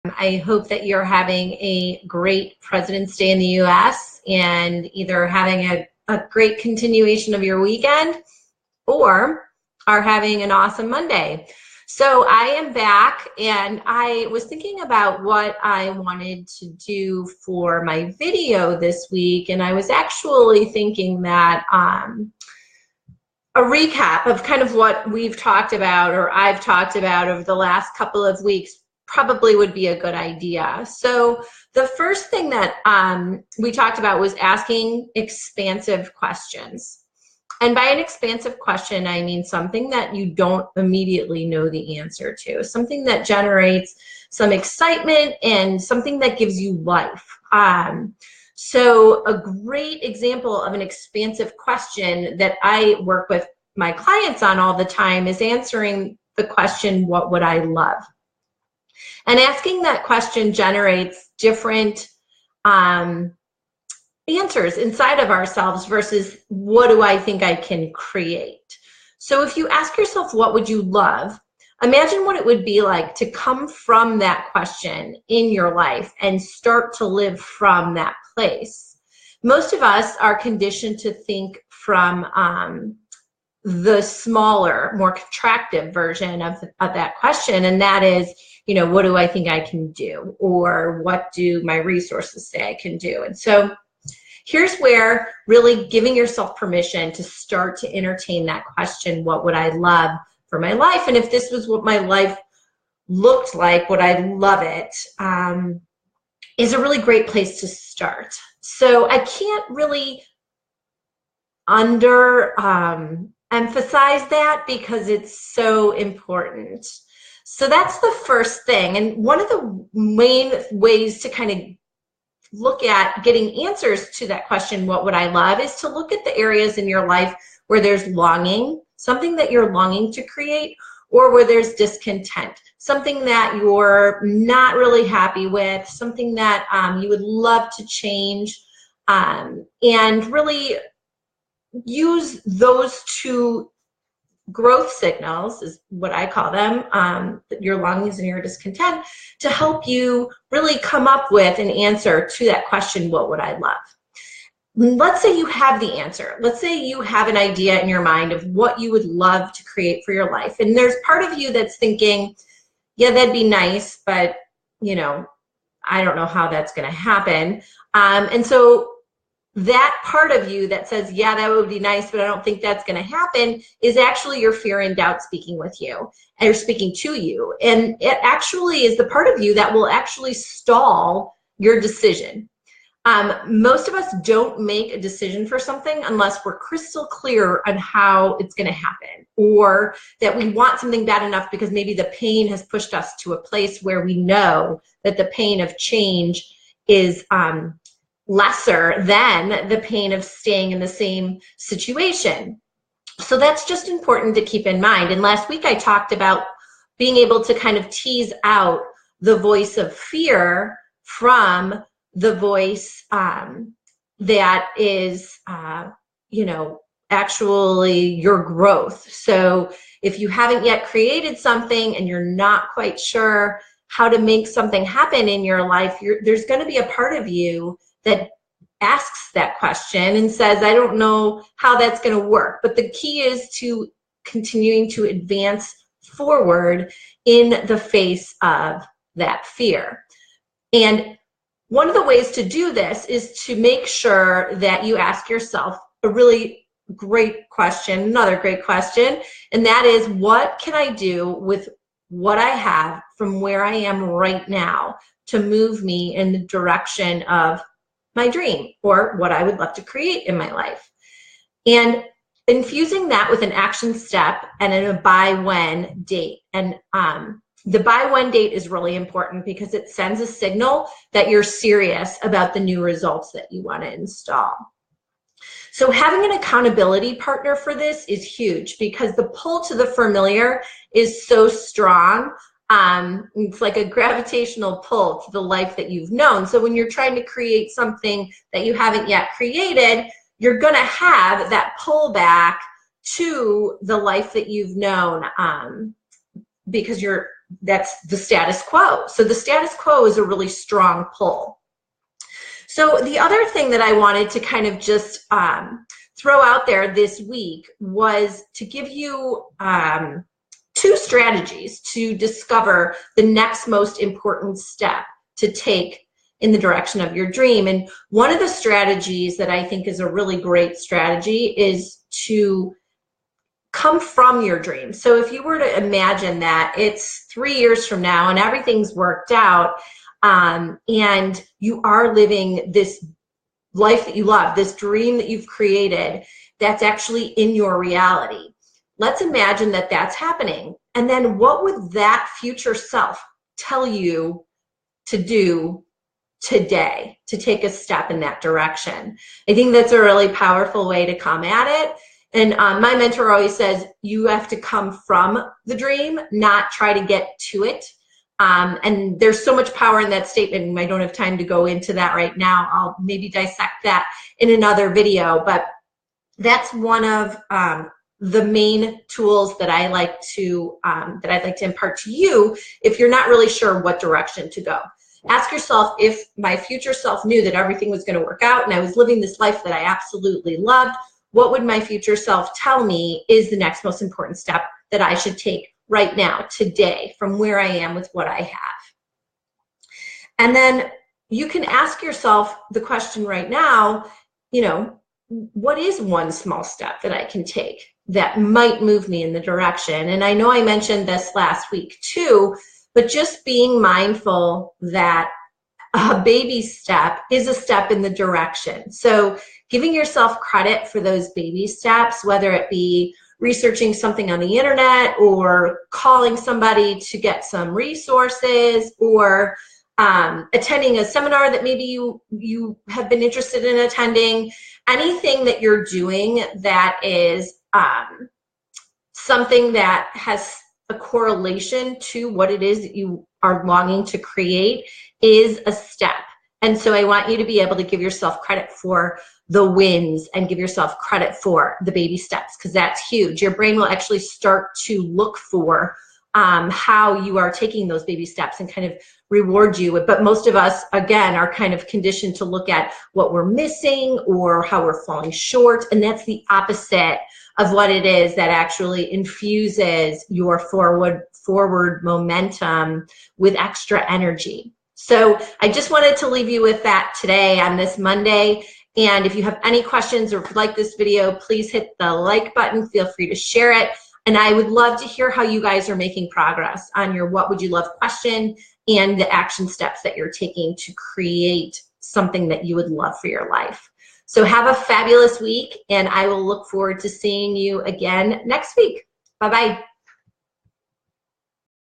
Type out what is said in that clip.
I hope that you're having a great President's Day in the U.S. and either having a great continuation of your weekend or are having an awesome Monday. So I am back, and I was thinking about what I wanted to do for my video this week, and I was actually thinking that a recap of kind of what we've talked about, or I've talked about over the last couple of weeks, probably would be a good idea. So the first thing that we talked about was asking expansive questions. And by an expansive question, I mean something that you don't immediately know the answer to, something that generates some excitement and something that gives you life. So a great example of an expansive question that I work with my clients on all the time is answering the question, what would I love? And asking that question generates different answers inside of ourselves versus what do I think I can create. So if you ask yourself, what would you love? Imagine what it would be like to come from that question in your life and start to live from that place. Most of us are conditioned to think from the smaller, more contractive version of that question, and that is, you know, what do I think I can do? Or what do my resources say I can do? And so here's where really giving yourself permission to start to entertain that question, what would I love for my life? And if this was what my life looked like, would I love it? Is a really great place to start. So I can't really emphasize that because it's so important. So that's the first thing. And one of the main ways to kind of look at getting answers to that question, what would I love, is to look at the areas in your life where there's longing, something that you're longing to create, or where there's discontent, something that you're not really happy with, something that you would love to change, and really use those two growth signals, is what I call them, your longings and your discontent, to help you really come up with an answer to that question, what would I love? Let's say you have the answer. Let's say you have an idea in your mind of what you would love to create for your life. And there's part of you that's thinking, yeah, that'd be nice, but you know, I don't know how that's going to happen. And so that part of you that says, yeah, that would be nice, but I don't think that's going to happen, is actually your fear and doubt speaking with you, and speaking to you. And it actually is the part of you that will actually stall your decision. Most of us don't make a decision for something unless we're crystal clear on how it's going to happen, or that we want something bad enough because maybe the pain has pushed us to a place where we know that the pain of change is lesser than the pain of staying in the same situation. So that's just important to keep in mind. And last week I talked about being able to kind of tease out the voice of fear from the voice that is, you know, actually your growth. So if you haven't yet created something and you're not quite sure how to make something happen in your life, there's going to be a part of you that asks that question and says, I don't know how that's going to work. But the key is to continuing to advance forward in the face of that fear. And one of the ways to do this is to make sure that you ask yourself a really great question, another great question, and that is, what can I do with what I have from where I am right now to move me in the direction of my dream, or what I would love to create in my life? And infusing that with an action step and a by-when date. And the by-when date is really important because it sends a signal that you're serious about the new results that you want to install. So having an accountability partner for this is huge, because the pull to the familiar is so strong. It's like a gravitational pull to the life that you've known. So when you're trying to create something that you haven't yet created, you're going to have that pull back to the life that you've known, because you're that's the status quo. So the status quo is a really strong pull. So the other thing that I wanted to kind of just throw out there this week was to give you 2 strategies to discover the next most important step to take in the direction of your dream. And one of the strategies that I think is a really great strategy is to come from your dream. So if you were to imagine that it's 3 years from now and everything's worked out, and you are living this life that you love, this dream that you've created that's actually in your reality. Let's imagine that that's happening. And then what would that future self tell you to do today to take a step in that direction? I think that's a really powerful way to come at it. And my mentor always says, you have to come from the dream, not try to get to it. And there's so much power in that statement, and I don't have time to go into that right now. I'll maybe dissect that in another video, but that's one of the main tools that I like to that I'd like to impart to you if you're not really sure what direction to go. Ask yourself, if my future self knew that everything was going to work out and I was living this life that I absolutely loved, what would my future self tell me is the next most important step that I should take right now, today, from where I am with what I have? And then you can ask yourself the question right now, you know, what is one small step that I can take that might move me in the direction? And I know I mentioned this last week too, but just being mindful that a baby step is a step in the direction. So giving yourself credit for those baby steps, whether it be researching something on the internet or calling somebody to get some resources, or attending a seminar that maybe you have been interested in attending, anything that you're doing that is something that has a correlation to what it is that you are longing to create is a step. And so I want you to be able to give yourself credit for the wins and give yourself credit for the baby steps, because that's huge. Your brain will actually start to look for how you are taking those baby steps and kind of reward you. But most of us, again, are kind of conditioned to look at what we're missing or how we're falling short. And that's the opposite of what it is that actually infuses your forward momentum with extra energy. So I just wanted to leave you with that today on this Monday. And if you have any questions or if you like this video, please hit the like button. Feel free to share it. And I would love to hear how you guys are making progress on your what would you love question and the action steps that you're taking to create something that you would love for your life. So have a fabulous week, and I will look forward to seeing you again next week. Bye-bye.